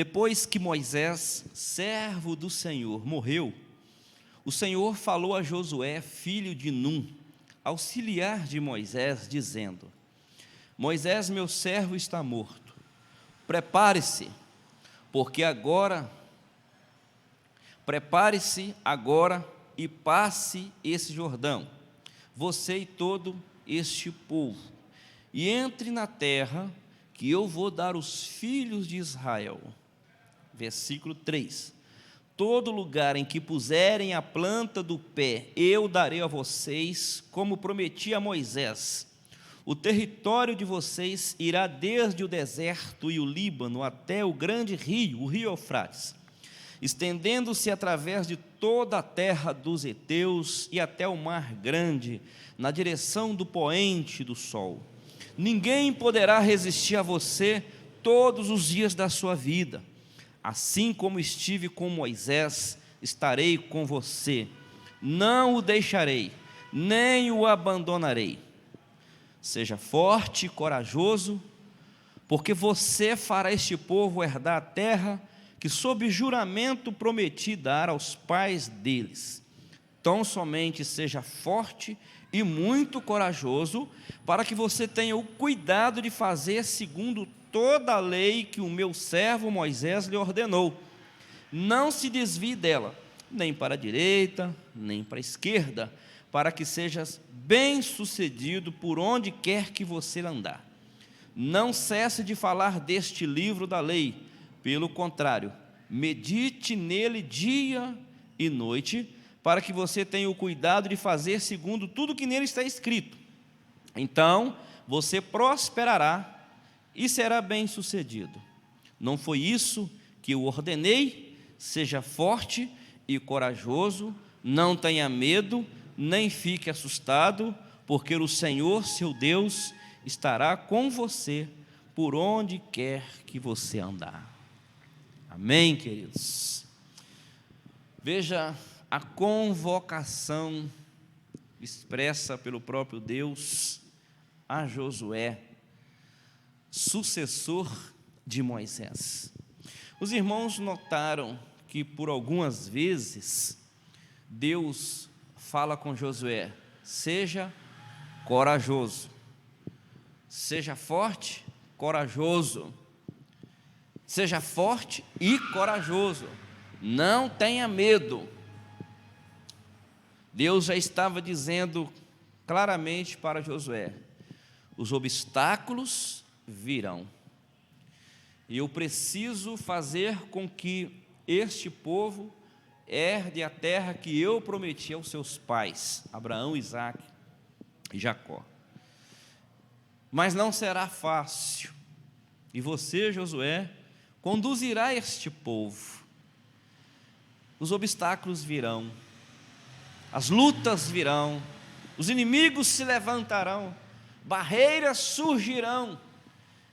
Depois que Moisés, servo do Senhor, morreu, o Senhor falou a Josué, filho de Num, auxiliar de Moisés, dizendo: Moisés, meu servo, está morto. Prepare-se, agora e passe esse Jordão, você e todo este povo, e entre na terra que eu vou dar aos filhos de Israel. Versículo 3: todo lugar em que puserem a planta do pé, eu darei a vocês, como prometi a Moisés. O território de vocês irá desde o deserto e o Líbano até o grande rio, o rio Eufrates, estendendo-se através de toda a terra dos heteus e até o mar grande, na direção do poente do sol. Ninguém poderá resistir a você todos os dias da sua vida. Assim como estive com Moisés, estarei com você. Não o deixarei, nem o abandonarei. Seja forte e corajoso, porque você fará este povo herdar a terra que sob juramento prometi dar aos pais deles. Tão somente seja forte e muito corajoso, para que você tenha o cuidado de fazer segundo toda a lei que o meu servo Moisés lhe ordenou. Não se desvie dela, nem para a direita, nem para a esquerda, para que sejas bem-sucedido por onde quer que você andar. Não cesse de falar deste livro da lei, pelo contrário, medite nele dia e noite, para que você tenha o cuidado de fazer segundo tudo que nele está escrito. Então você prosperará e será bem-sucedido. Não foi isso que eu ordenei? Seja forte e corajoso, não tenha medo, nem fique assustado, porque o Senhor, seu Deus, estará com você por onde quer que você andar. Amém, queridos? Veja a convocação expressa pelo próprio Deus a Josué, sucessor de Moisés. Os irmãos notaram que por algumas vezes Deus fala com Josué: seja corajoso, seja forte, corajoso, seja forte e corajoso, não tenha medo. Deus já estava dizendo claramente para Josué: os obstáculos virão, e eu preciso fazer com que este povo herde a terra que eu prometi aos seus pais, Abraão, Isaque e Jacó. Mas não será fácil, e você, Josué, conduzirá este povo. Os obstáculos virão, as lutas virão, os inimigos se levantarão, barreiras surgirão,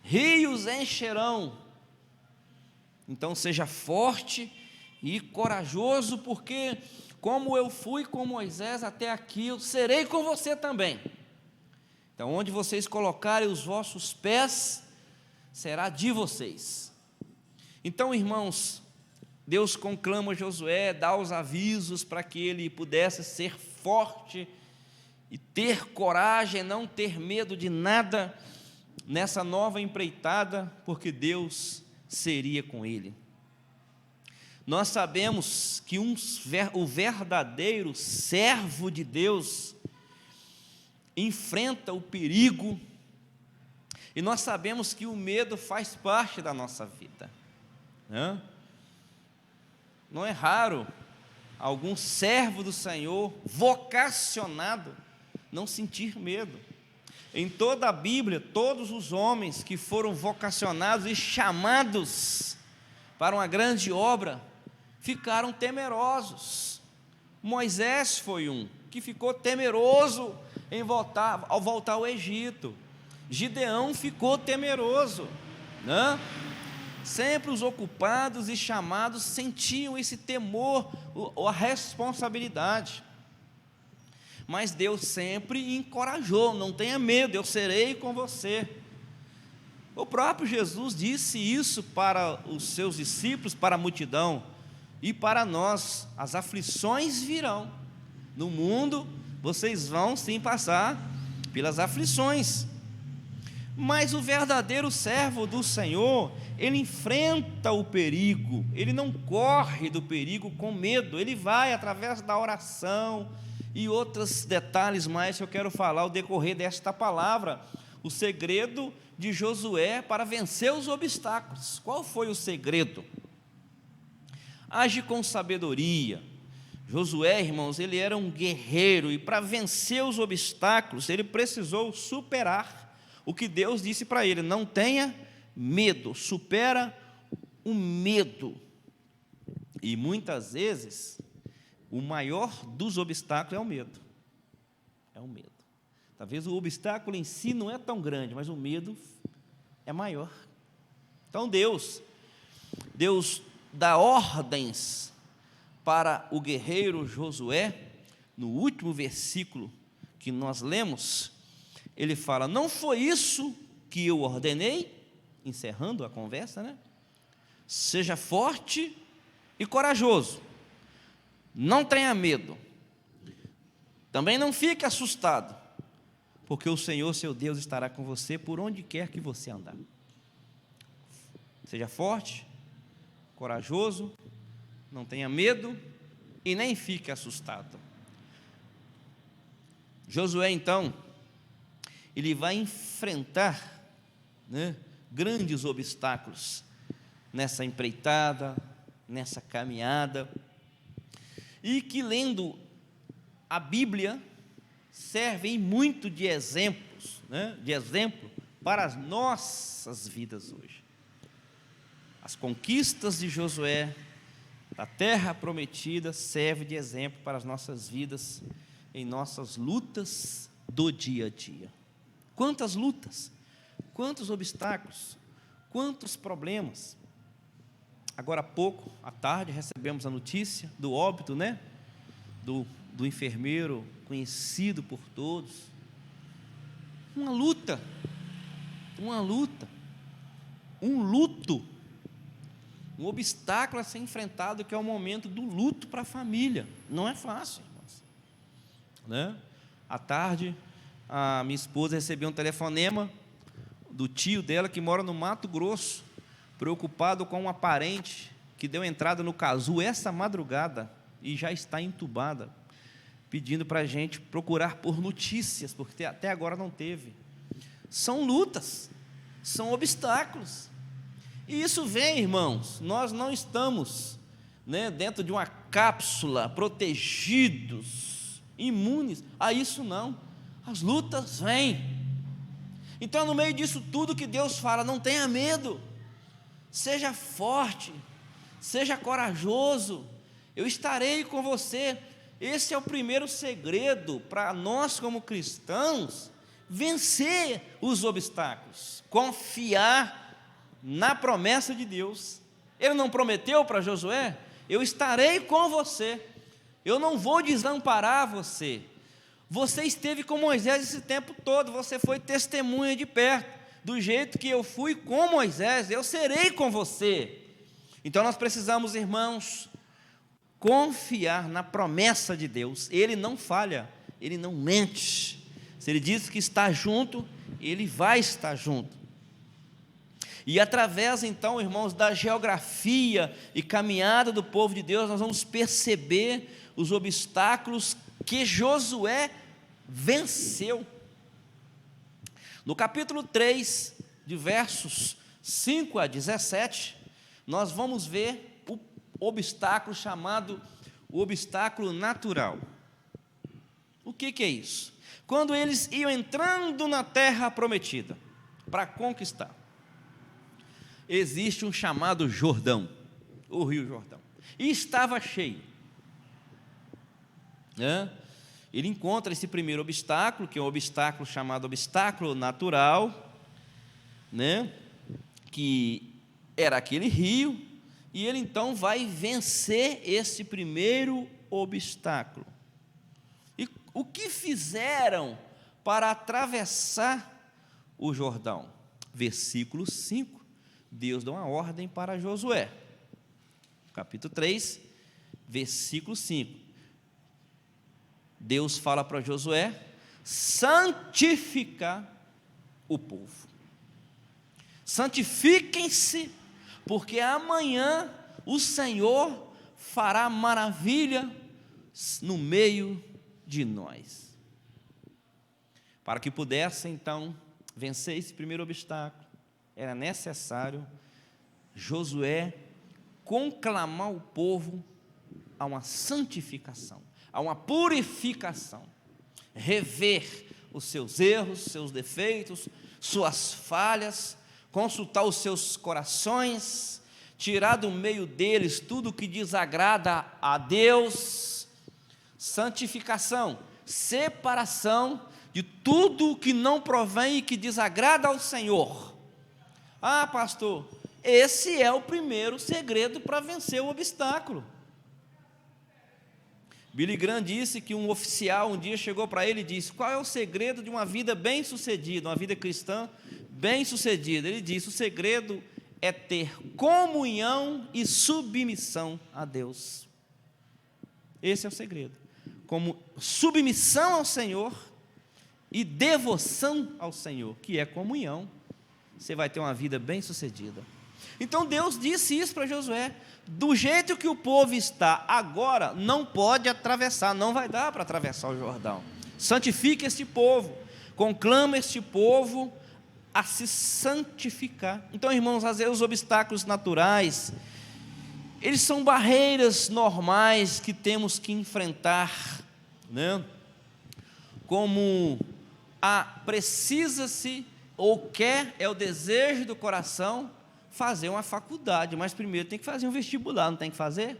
rios encherão. Então seja forte e corajoso, porque como eu fui com Moisés até aqui, eu serei com você também. Então onde vocês colocarem os vossos pés, será de vocês. Então, irmãos, Deus conclama Josué, dá os avisos para que ele pudesse ser forte e ter coragem, não ter medo de nada nessa nova empreitada, porque Deus seria com ele. Nós sabemos que o verdadeiro servo de Deus enfrenta o perigo, e nós sabemos que o medo faz parte da nossa vida, né? Não é raro algum servo do Senhor vocacionado não sentir medo. Em toda a Bíblia, todos os homens que foram vocacionados e chamados para uma grande obra ficaram temerosos. Moisés foi um que ficou temeroso ao voltar ao Egito. Gideão ficou temeroso, né? Sempre os ocupados e chamados sentiam esse temor, a responsabilidade. Mas Deus sempre encorajou: não tenha medo, eu serei com você. O próprio Jesus disse isso para os seus discípulos, para a multidão e para nós: as aflições virão. No mundo vocês vão sim passar pelas aflições, mas o verdadeiro servo do Senhor, ele enfrenta o perigo, ele não corre do perigo com medo, ele vai através da oração e outros detalhes mais que eu quero falar ao decorrer desta palavra. O segredo de Josué para vencer os obstáculos. Qual foi o segredo? Age com sabedoria. Josué, irmãos, ele era um guerreiro, e para vencer os obstáculos, ele precisou superar o que Deus disse para ele: não tenha medo, supera o medo. E muitas vezes, o maior dos obstáculos é o medo. É o medo. Talvez o obstáculo em si não é tão grande, mas o medo é maior. Então Deus dá ordens para o guerreiro Josué. No último versículo que nós lemos, ele fala: não foi isso que eu ordenei, encerrando a conversa, né? Seja forte e corajoso, não tenha medo, também não fique assustado, porque o Senhor seu Deus estará com você por onde quer que você andar. Seja forte, corajoso, não tenha medo e nem fique assustado. Josué, então, ele vai enfrentar, grandes obstáculos nessa empreitada, nessa caminhada, e que, lendo a Bíblia, servem muito de exemplos, de exemplo para as nossas vidas hoje. As conquistas de Josué, a terra prometida, serve de exemplo para as nossas vidas, em nossas lutas do dia a dia. Quantas lutas, quantos obstáculos, quantos problemas. Agora há pouco, à tarde, recebemos a notícia do óbito, do enfermeiro conhecido por todos. Uma luta, um luto, um obstáculo a ser enfrentado, que é o momento do luto para a família. Não é fácil, irmãos. À tarde, a minha esposa recebeu um telefonema do tio dela, que mora no Mato Grosso, preocupado com uma parente que deu entrada no casulo essa madrugada e já está entubada, pedindo para a gente procurar por notícias, porque até agora não teve. São lutas, são obstáculos, e isso vem, irmãos. Nós não estamos dentro de uma cápsula, protegidos, imunes a isso, não. As lutas vêm. Então, no meio disso tudo que Deus fala: não tenha medo, seja forte, seja corajoso, eu estarei com você. Esse é o primeiro segredo para nós, como cristãos, vencer os obstáculos, confiar na promessa de Deus. Ele não prometeu para Josué: eu estarei com você, eu não vou desamparar você. Você esteve com Moisés esse tempo todo, você foi testemunha de perto. Do jeito que eu fui com Moisés, eu serei com você. Então nós precisamos, irmãos, confiar na promessa de Deus. Ele não falha, Ele não mente. Se Ele diz que está junto, Ele vai estar junto. E através, então, irmãos, da geografia e caminhada do povo de Deus, nós vamos perceber os obstáculos que Josué venceu. No capítulo 3, de versos 5 a 17, nós vamos ver o obstáculo chamado o obstáculo natural. O que é isso? Quando eles iam entrando na terra prometida para conquistar, existe um chamado Jordão, o rio Jordão, e estava cheio. Ele encontra esse primeiro obstáculo, que é um obstáculo chamado obstáculo natural, que era aquele rio, e ele então vai vencer esse primeiro obstáculo. E o que fizeram para atravessar o Jordão? versículo 5, Deus dá uma ordem para Josué. Capítulo 3, versículo 5. Deus fala para Josué santificar o povo. Santifiquem-se, porque amanhã o Senhor fará maravilha no meio de nós. Para que pudesse então vencer esse primeiro obstáculo, era necessário Josué conclamar o povo a uma santificação, a uma purificação, rever os seus erros, seus defeitos, suas falhas, consultar os seus corações, tirar do meio deles tudo que desagrada a Deus. Santificação, separação de tudo que não provém e que desagrada ao Senhor. Ah, pastor, esse é o primeiro segredo para vencer o obstáculo. Billy Graham disse que um oficial um dia chegou para ele e disse: qual é o segredo de uma vida bem-sucedida, uma vida cristã bem-sucedida? Ele disse: o segredo é ter comunhão e submissão a Deus. Esse é o segredo. Como submissão ao Senhor e devoção ao Senhor, que é comunhão, você vai ter uma vida bem-sucedida. Então Deus disse isso para Josué: do jeito que o povo está agora, não pode atravessar, não vai dar para atravessar o Jordão. Santifique este povo, conclama este povo a se santificar. Então, irmãos, às vezes os obstáculos naturais, eles são barreiras normais que temos que enfrentar, né? Como precisa-se ou quer, é o desejo do coração, fazer uma faculdade, mas primeiro tem que fazer um vestibular, não tem que fazer?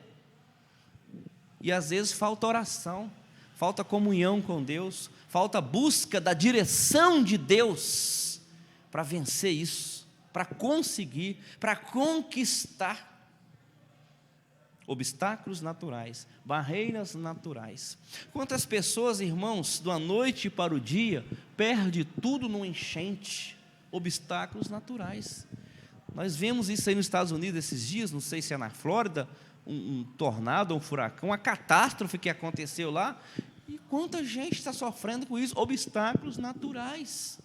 E às vezes falta oração, falta comunhão com Deus, falta busca da direção de Deus para vencer isso, para conseguir, para conquistar. Obstáculos naturais, barreiras naturais. Quantas pessoas, irmãos, da noite para o dia, perde tudo num enchente? Obstáculos naturais. Nós vemos isso aí nos Estados Unidos esses dias, não sei se é na Flórida, um tornado, um furacão, uma catástrofe que aconteceu lá, e quanta gente está sofrendo com isso? Obstáculos naturais.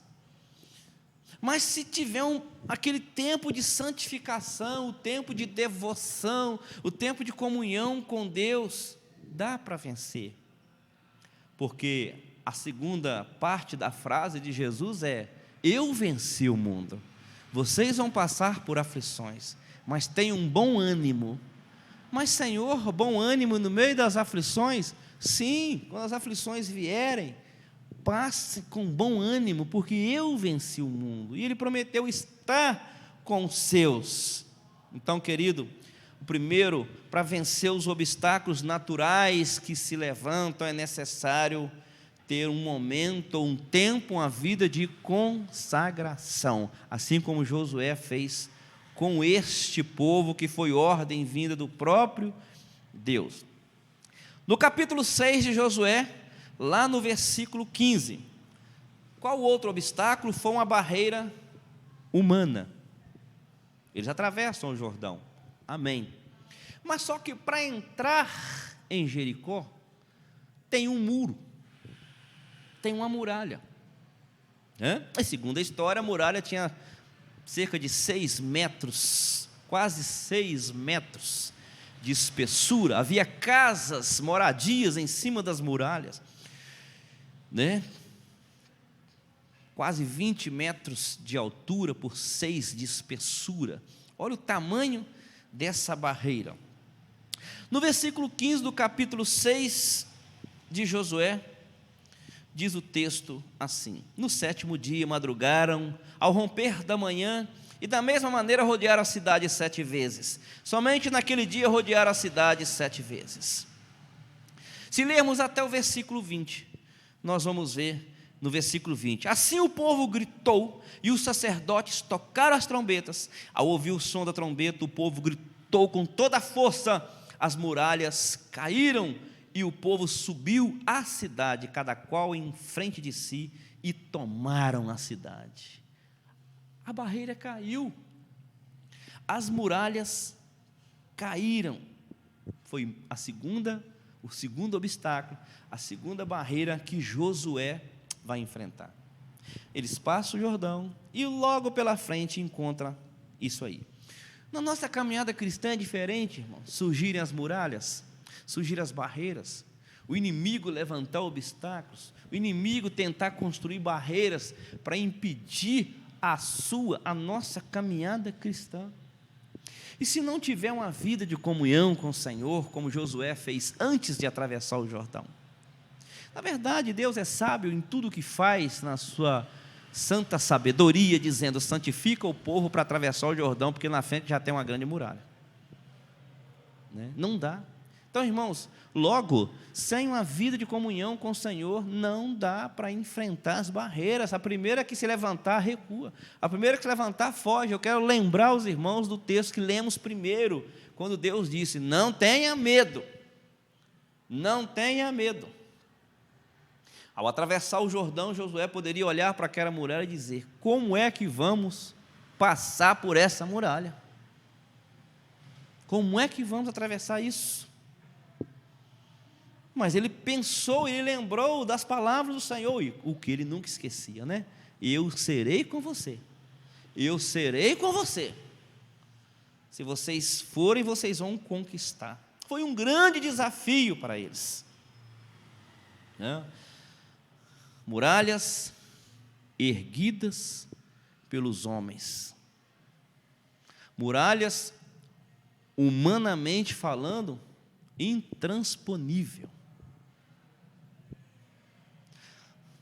Mas se tiver aquele tempo de santificação, o tempo de devoção, o tempo de comunhão com Deus, dá para vencer. Porque a segunda parte da frase de Jesus é: eu venci o mundo. Vocês vão passar por aflições, mas tenham um bom ânimo. Mas, Senhor, bom ânimo no meio das aflições? Sim, quando as aflições vierem, passe com bom ânimo, porque eu venci o mundo. E Ele prometeu estar com os seus. Então, querido, o primeiro, para vencer os obstáculos naturais que se levantam, é necessário ter um momento, um tempo, uma vida de consagração, assim como Josué fez com este povo, que foi ordem vinda do próprio Deus. No capítulo 6 de Josué, lá no versículo 15, qual outro obstáculo? Foi uma barreira humana. Eles atravessam o Jordão, amém. Mas só que para entrar em Jericó, tem um muro, tem uma muralha. Segundo a história, a muralha tinha cerca de 6 metros, quase 6 metros de espessura. Havia casas, moradias em cima das muralhas, né? Quase 20 metros de altura por 6 de espessura. Olha o tamanho dessa barreira. No versículo 15 do capítulo 6 de Josué, diz o texto assim: no 7º dia madrugaram, ao romper da manhã, e da mesma maneira rodearam a cidade 7 vezes. Somente naquele dia rodearam a cidade 7 vezes. Se lermos até o versículo 20, nós vamos ver no versículo 20: assim o povo gritou, e os sacerdotes tocaram as trombetas. Ao ouvir o som da trombeta, o povo gritou com toda a força, as muralhas caíram, e o povo subiu à cidade, cada qual em frente de si, e tomaram a cidade. A barreira caiu, as muralhas caíram. Foi o segundo obstáculo, a segunda barreira que Josué vai enfrentar. Eles passam o Jordão e logo pela frente encontra isso aí. Na nossa caminhada cristã é diferente, irmão. Surgirem as muralhas, surgirem as barreiras, o inimigo levantar obstáculos, o inimigo tentar construir barreiras para impedir a nossa caminhada cristã. E se não tiver uma vida de comunhão com o Senhor, como Josué fez antes de atravessar o Jordão? Na verdade, Deus é sábio em tudo o que faz, na sua santa sabedoria, dizendo: santifica o povo para atravessar o Jordão, porque na frente já tem uma grande muralha. Não dá. Então, irmãos, logo, sem uma vida de comunhão com o Senhor, não dá para enfrentar as barreiras. A primeira que se levantar, recua. A primeira que se levantar, foge. Eu quero lembrar os irmãos do texto que lemos primeiro, quando Deus disse: não tenha medo, não tenha medo. Ao atravessar o Jordão, Josué poderia olhar para aquela muralha e dizer: como é que vamos passar por essa muralha? Como é que vamos atravessar isso? Mas ele pensou, ele lembrou das palavras do Senhor, e o que ele nunca esquecia, né? Eu serei com você, eu serei com você. Se vocês forem, vocês vão conquistar. Foi um grande desafio para eles, Muralhas erguidas pelos homens, muralhas, humanamente falando, intransponível.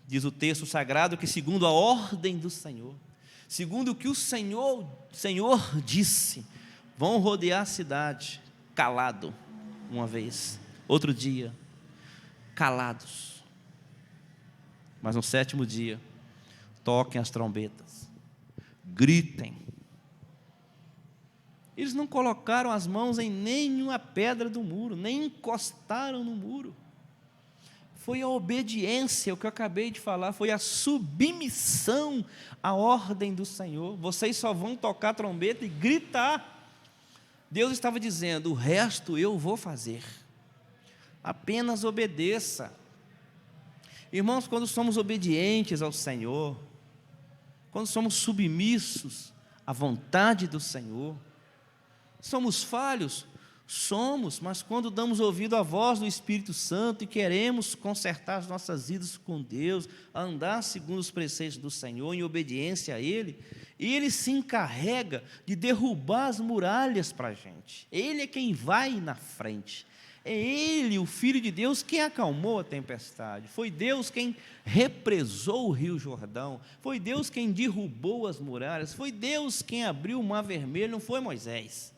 Diz o texto sagrado que, segundo a ordem do Senhor, segundo o que o Senhor disse, vão rodear a cidade, calado, uma vez, outro dia, calados. Mas no sétimo dia, toquem as trombetas, gritem. Eles não colocaram as mãos em nenhuma pedra do muro, nem encostaram no muro. Foi a obediência, o que eu acabei de falar, foi a submissão à ordem do Senhor. Vocês só vão tocar a trombeta e gritar. Deus estava dizendo: o resto eu vou fazer, apenas obedeça. Irmãos, quando somos obedientes ao Senhor, quando somos submissos à vontade do Senhor, somos falhos? Somos, mas quando damos ouvido à voz do Espírito Santo e queremos consertar as nossas vidas com Deus, andar segundo os preceitos do Senhor, em obediência a Ele, Ele se encarrega de derrubar as muralhas para a gente. Ele é quem vai na frente. É Ele, o Filho de Deus, quem acalmou a tempestade. Foi Deus quem represou o rio Jordão. Foi Deus quem derrubou as muralhas. Foi Deus quem abriu o mar vermelho, não foi Moisés.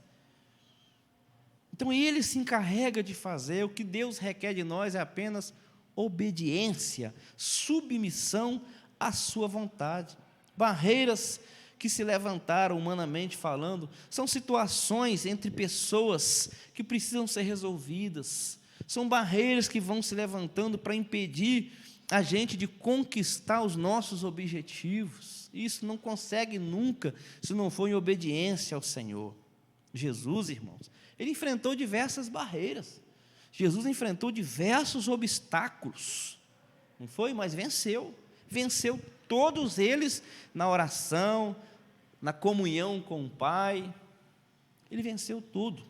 Então Ele se encarrega de fazer. O que Deus requer de nós é apenas obediência, submissão à sua vontade. Barreiras que se levantaram, humanamente falando, são situações entre pessoas que precisam ser resolvidas. São barreiras que vão se levantando para impedir a gente de conquistar os nossos objetivos. Isso não consegue nunca se não for em obediência ao Senhor. Jesus, irmãos, Ele enfrentou diversas barreiras. Jesus enfrentou diversos obstáculos. Não foi? Mas venceu. Venceu todos eles na oração, na comunhão com o Pai. Ele venceu tudo.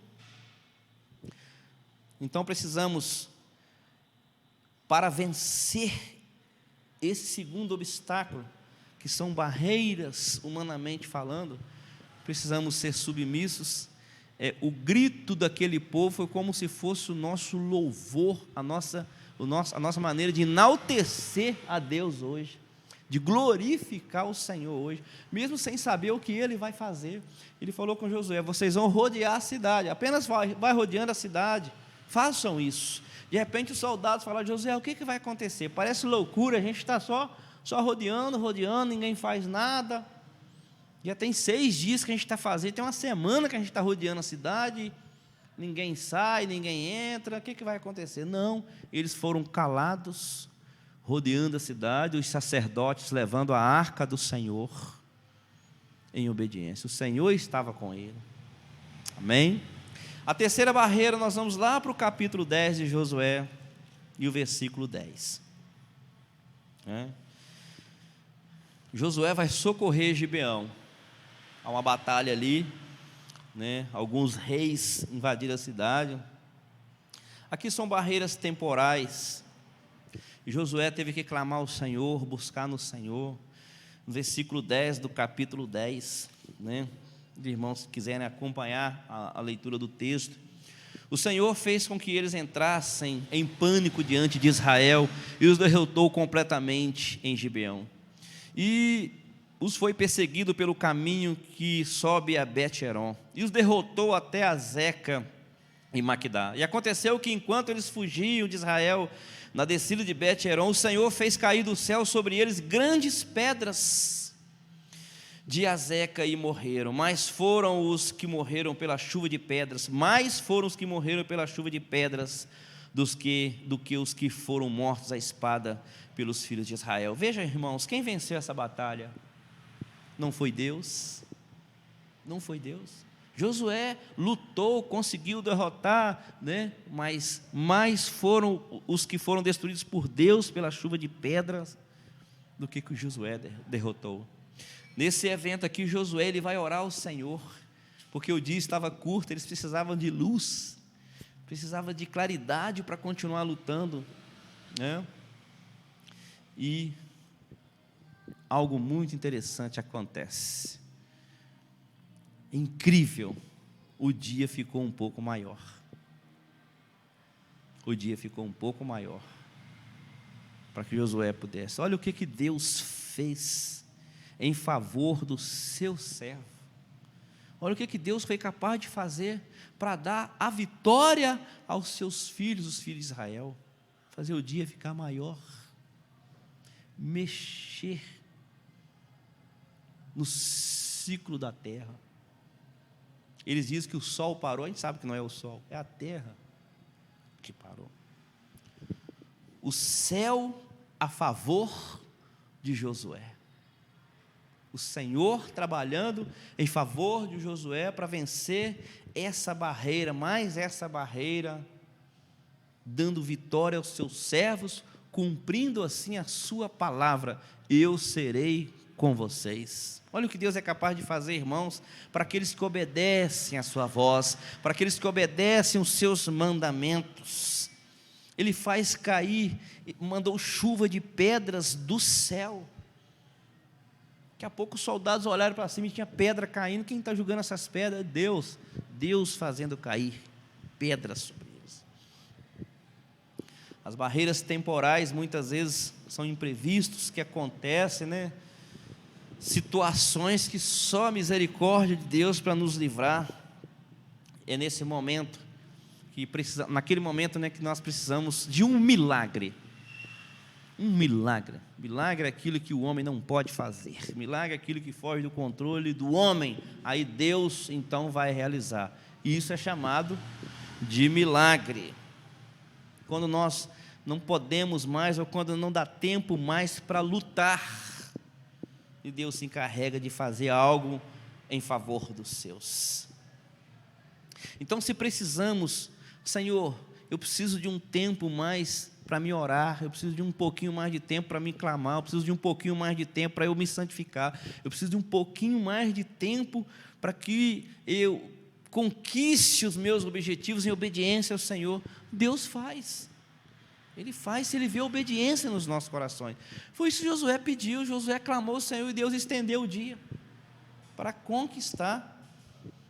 Então precisamos, para vencer esse segundo obstáculo, que são barreiras humanamente falando, precisamos ser submissos. O grito daquele povo foi como se fosse o nosso louvor, a nossa maneira de enaltecer a Deus hoje, de glorificar o Senhor hoje, mesmo sem saber o que Ele vai fazer. Ele falou com Josué: vocês vão rodear a cidade, apenas vai rodeando a cidade, façam isso. De repente os soldados falaram: Josué, o que vai acontecer? Parece loucura, a gente está só rodeando, ninguém faz nada. Já tem 6 dias que a gente está fazendo, tem uma semana que a gente está rodeando a cidade, ninguém sai, ninguém entra, o que vai acontecer? Não, eles foram calados, rodeando a cidade, os sacerdotes levando a arca do Senhor. em obediência. O Senhor estava com ele. Amém? A terceira barreira, nós vamos lá para o capítulo 10 de Josué e o versículo 10. Josué vai socorrer Gibeão. Há uma batalha ali, alguns reis invadiram a cidade. Aqui são barreiras temporais. Josué teve que clamar ao Senhor, buscar no Senhor. No versículo 10 do capítulo 10, os irmãos, se quiserem acompanhar a leitura do texto, o Senhor fez com que eles entrassem em pânico diante de Israel e os derrotou completamente em Gibeão. E os foi perseguido pelo caminho que sobe a Bet-Heron, e os derrotou até Azeca e Maquedá. E aconteceu que enquanto eles fugiam de Israel, na descida de Bet-Heron, o Senhor fez cair do céu sobre eles grandes pedras de Azeca e morreram. Mais foram os que morreram pela chuva de pedras, do que os que foram mortos à espada pelos filhos de Israel. Veja, irmãos, quem venceu essa batalha? Não foi Deus. Não foi Deus. Josué lutou, conseguiu derrotar, mas mais foram os que foram destruídos por Deus pela chuva de pedras do que Josué derrotou. Nesse evento aqui, Josué ele vai orar ao Senhor, porque o dia estava curto, eles precisavam de luz, precisavam de claridade para continuar lutando, E algo muito interessante acontece. Incrível, o dia ficou um pouco maior. O dia ficou um pouco maior para que Josué pudesse. Olha o que Deus fez em favor do seu servo. Olha o que Deus foi capaz de fazer para dar a vitória aos seus filhos, os filhos de Israel. Fazer o dia ficar maior. Mexer no ciclo da terra. Eles dizem que o sol parou, a gente sabe que não é o sol, é a terra que parou. O céu a favor de Josué. O Senhor trabalhando em favor de Josué para vencer essa barreira, mais essa barreira, dando vitória aos seus servos, cumprindo assim a sua palavra: eu serei com vocês. Olha o que Deus é capaz de fazer, irmãos, para aqueles que obedecem a sua voz, para aqueles que obedecem os seus mandamentos. Ele faz cair, mandou chuva de pedras do céu. Daqui a pouco os soldados olharam para cima e tinha pedra caindo. Quem está julgando essas pedras? Deus. Deus fazendo cair pedras sobre eles. As barreiras temporais muitas vezes são imprevistos que acontecem, situações que só a misericórdia de Deus para nos livrar. É nesse momento naquele momento, que nós precisamos de um milagre. Um milagre. Milagre é aquilo que o homem não pode fazer. Milagre é aquilo que foge do controle do homem. Aí Deus então vai realizar. E isso é chamado de milagre. Quando nós não podemos mais, ou quando não dá tempo mais para lutar, e Deus se encarrega de fazer algo em favor dos seus. Então, se precisamos, Senhor, eu preciso de um tempo mais para me orar, eu preciso de um pouquinho mais de tempo para me clamar, eu preciso de um pouquinho mais de tempo para eu me santificar, eu preciso de um pouquinho mais de tempo para que eu conquiste os meus objetivos em obediência ao Senhor. Deus faz. Ele faz se Ele vê obediência nos nossos corações. Foi isso que Josué pediu. Josué clamou ao Senhor e Deus estendeu o dia para conquistar.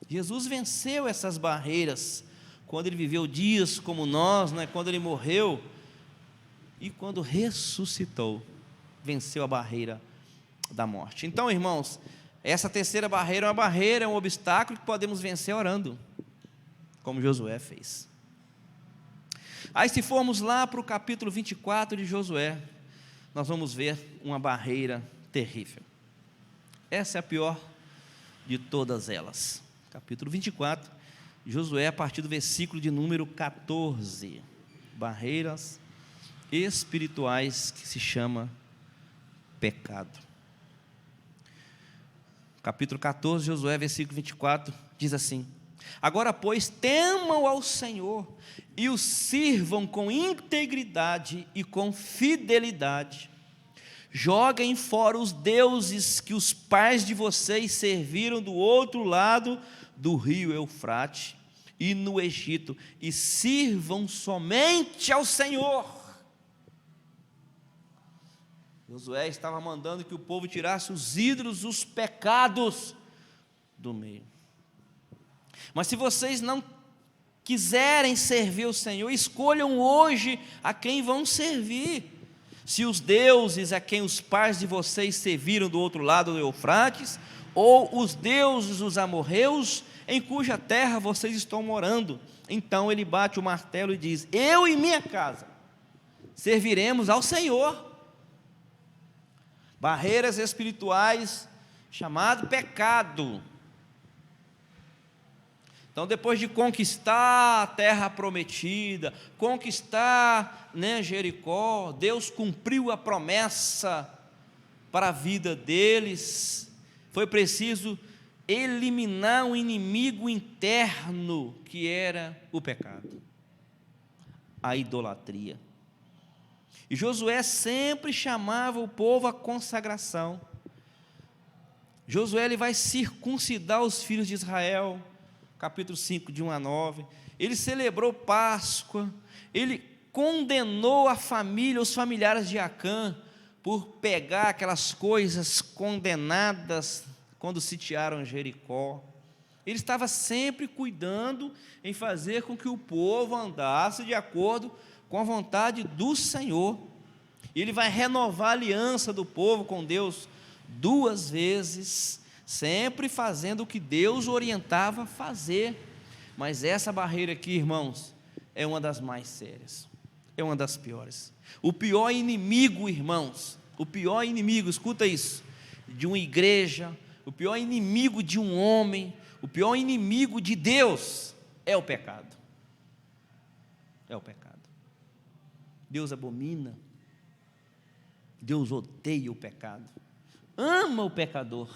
Jesus venceu essas barreiras quando Ele viveu dias como nós, quando Ele morreu e quando ressuscitou, venceu a barreira da morte. Então, irmãos, essa terceira barreira é um obstáculo que podemos vencer orando, como Josué fez. Aí, se formos lá para o capítulo 24 de Josué, nós vamos ver uma barreira terrível. Essa é a pior de todas elas. Capítulo 24, Josué, a partir do versículo de número 14. Barreiras espirituais que se chama pecado. capítulo 14, Josué, versículo 24, diz assim: agora, pois, temam ao Senhor e o sirvam com integridade e com fidelidade. Joguem fora os deuses que os pais de vocês serviram do outro lado do rio Eufrate e no Egito, e sirvam somente ao Senhor. Josué estava mandando que o povo tirasse os ídolos, os pecados do meio. Mas se vocês não quiserem servir o Senhor, escolham hoje a quem vão servir. Se os deuses a quem os pais de vocês serviram do outro lado do Eufrates, ou os deuses dos amorreus, em cuja terra vocês estão morando. Então ele bate o martelo e diz: eu e minha casa serviremos ao Senhor. Barreiras espirituais, chamado pecado. Então, depois de conquistar a terra prometida, conquistar, Jericó, Deus cumpriu a promessa para a vida deles. Foi preciso eliminar um inimigo interno, que era o pecado, a idolatria. E Josué sempre chamava o povo à consagração. Josué, ele vai circuncidar os filhos de Israel, capítulo 5, de 1 a 9, ele celebrou Páscoa, ele condenou a família, os familiares de Acã, por pegar aquelas coisas condenadas, quando sitiaram Jericó. Ele estava sempre cuidando em fazer com que o povo andasse de acordo com a vontade do Senhor. Ele vai renovar a aliança do povo com Deus 2 vezes, sempre fazendo o que Deus orientava a fazer. Mas essa barreira aqui, irmãos, é uma das mais sérias, é uma das piores. O pior inimigo, irmãos, o pior inimigo, escuta isso, de uma igreja, o pior inimigo de um homem, o pior inimigo de Deus é o pecado. É o pecado. Deus abomina, Deus odeia o pecado, ama o pecador,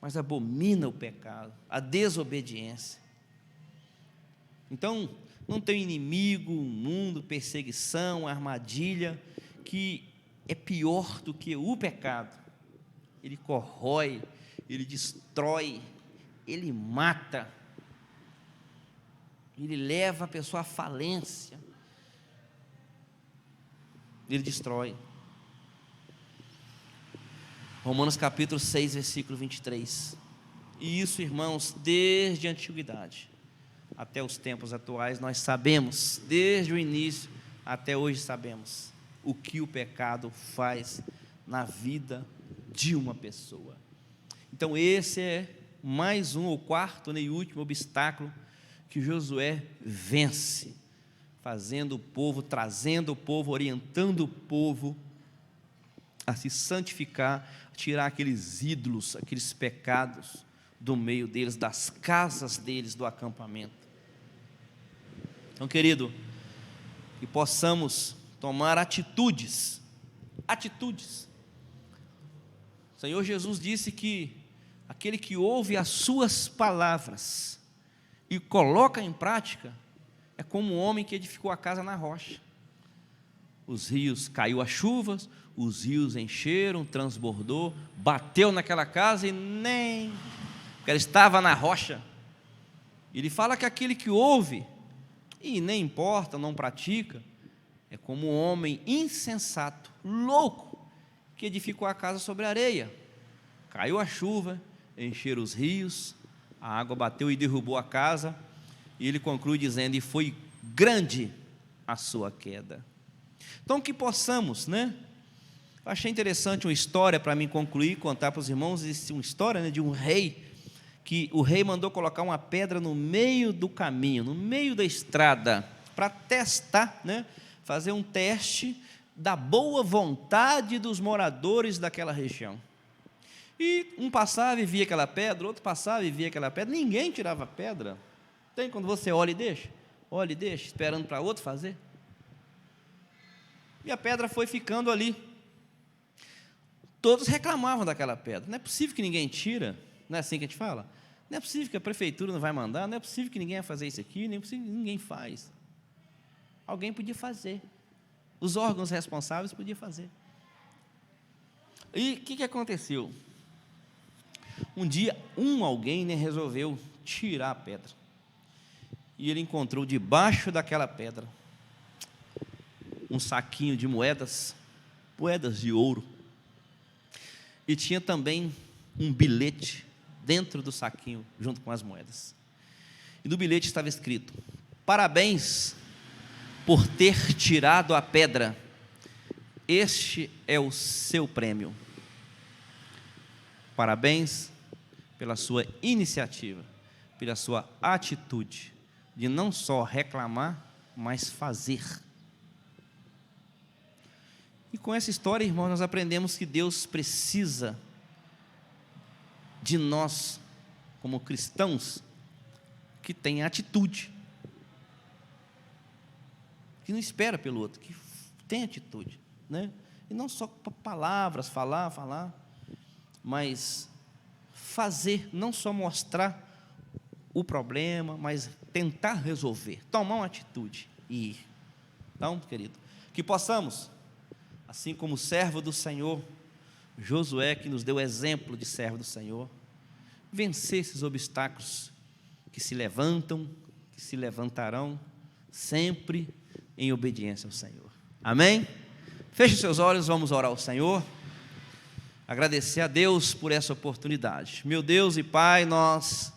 mas abomina o pecado, a desobediência. Então, não tem inimigo, mundo, perseguição, armadilha, que é pior do que o pecado. Ele corrói, ele destrói, ele mata, ele leva a pessoa à falência, ele destrói. Romanos capítulo 6, versículo 23. E isso, irmãos, desde a antiguidade até os tempos atuais, nós sabemos, desde o início até hoje sabemos, o que o pecado faz na vida de uma pessoa. Então esse é mais um, ou quarto, e último obstáculo que Josué vence, fazendo o povo, trazendo o povo, orientando o povo a se santificar, a tirar aqueles ídolos, aqueles pecados do meio deles, das casas deles, do acampamento. Então, querido, que possamos tomar atitudes. O Senhor Jesus disse que aquele que ouve as suas palavras e coloca em prática é como um homem que edificou a casa na rocha. Os rios, caiu a chuva, os rios encheram, transbordou, bateu naquela casa e porque ela estava na rocha. Ele fala que aquele que ouve e nem importa, não pratica, é como um homem insensato, louco, que edificou a casa sobre a areia. Caiu a chuva, encheram os rios, a água bateu e derrubou a casa, e ele conclui dizendo: e foi grande a sua queda. Então que possamos, Eu achei interessante uma história para mim concluir, contar para os irmãos. Existe uma história de um rei, que o rei mandou colocar uma pedra no meio do caminho, no meio da estrada, para testar, fazer um teste da boa vontade dos moradores daquela região. E um passava e via aquela pedra, outro passava e via aquela pedra, ninguém tirava a pedra. Tem quando você olha e deixa, esperando para outro fazer. E a pedra foi ficando ali. todos reclamavam daquela pedra. Não é possível que ninguém tira, não é assim que a gente fala? Não é possível que a prefeitura não vai mandar, não é possível que ninguém vai fazer isso aqui, nem é possível que ninguém faz. Alguém podia fazer. Os órgãos responsáveis podiam fazer. E o que aconteceu? Um dia, alguém resolveu tirar a pedra. E ele encontrou debaixo daquela pedra um saquinho de moedas de ouro. E tinha também um bilhete dentro do saquinho, junto com as moedas. E no bilhete estava escrito: parabéns por ter tirado a pedra, este é o seu prêmio. Parabéns pela sua iniciativa, pela sua atitude de não só reclamar, mas fazer. E com essa história, irmãos, nós aprendemos que Deus precisa de nós, como cristãos, que tenha atitude, que não espera pelo outro, que tem atitude, né? E não só palavras, falar, mas fazer, não só mostrar o problema, mas tentar resolver, tomar uma atitude e ir. Então, querido, que possamos, assim como o servo do Senhor, Josué, que nos deu exemplo de servo do Senhor, vencer esses obstáculos que se levantam, que se levantarão, sempre em obediência ao Senhor. Amém? Feche seus olhos, vamos orar ao Senhor, agradecer a Deus por essa oportunidade. Meu Deus e Pai, nós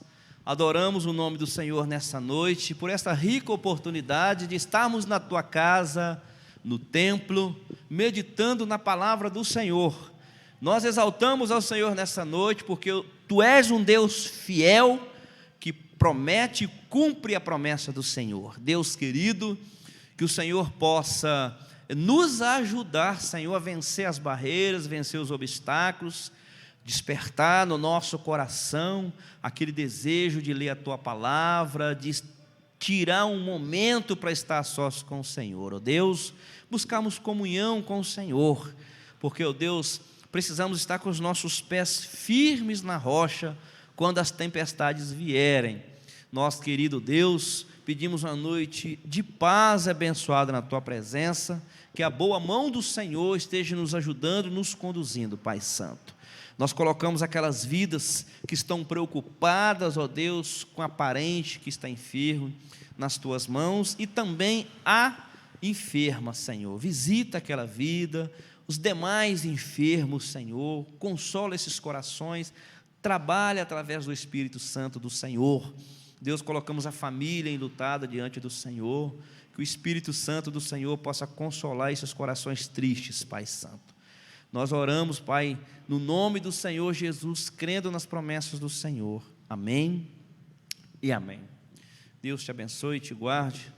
adoramos o nome do Senhor nessa noite, por esta rica oportunidade de estarmos na Tua casa, no templo, meditando na palavra do Senhor. Nós exaltamos ao Senhor nessa noite, porque Tu és um Deus fiel, que promete e cumpre a promessa do Senhor. Deus querido, que o Senhor possa nos ajudar, Senhor, a vencer as barreiras, vencer os obstáculos, despertar no nosso coração aquele desejo de ler a Tua palavra, de tirar um momento para estar sós com o Senhor. Ó Deus, buscamos comunhão com o Senhor, porque, ó Deus, precisamos estar com os nossos pés firmes na rocha quando as tempestades vierem. Nós, querido Deus, pedimos uma noite de paz abençoada na Tua presença, que a boa mão do Senhor esteja nos ajudando, nos conduzindo, Pai Santo. Nós colocamos aquelas vidas que estão preocupadas, ó Deus, com a parente que está enfermo, nas Tuas mãos, e também a enferma, Senhor. Visita aquela vida, os demais enfermos, Senhor, consola esses corações, trabalha através do Espírito Santo do Senhor. Deus, colocamos a família enlutada diante do Senhor, que o Espírito Santo do Senhor possa consolar esses corações tristes, Pai Santo. Nós oramos, Pai, no nome do Senhor Jesus, crendo nas promessas do Senhor. Amém e amém. Deus te abençoe, te guarde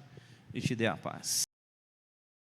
e te dê a paz.